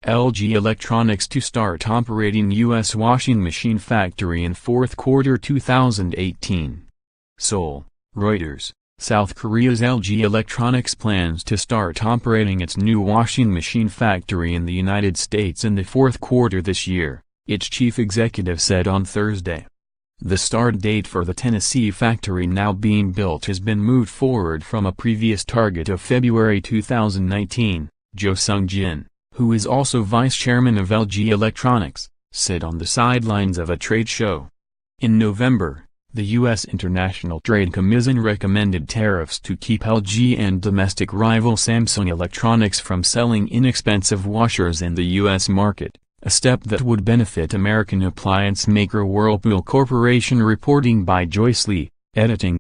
LG Electronics to start operating U.S. washing machine factory in fourth quarter 2018. Seoul, Reuters. South Korea's LG Electronics plans to start operating its new washing machine factory in the United States in the fourth quarter this year, its chief executive said on Thursday. The start date for the Tennessee factory now being built has been moved forward from a previous target of February 2019, Seong-Jin, who is also vice chairman of LG Electronics, said on the sidelines of a trade show. In November, the U.S. International Trade Commission recommended tariffs to keep LG and domestic rival Samsung Electronics from selling inexpensive washers in the U.S. market, a step that would benefit American appliance maker Whirlpool Corporation, reporting by Joyce, editing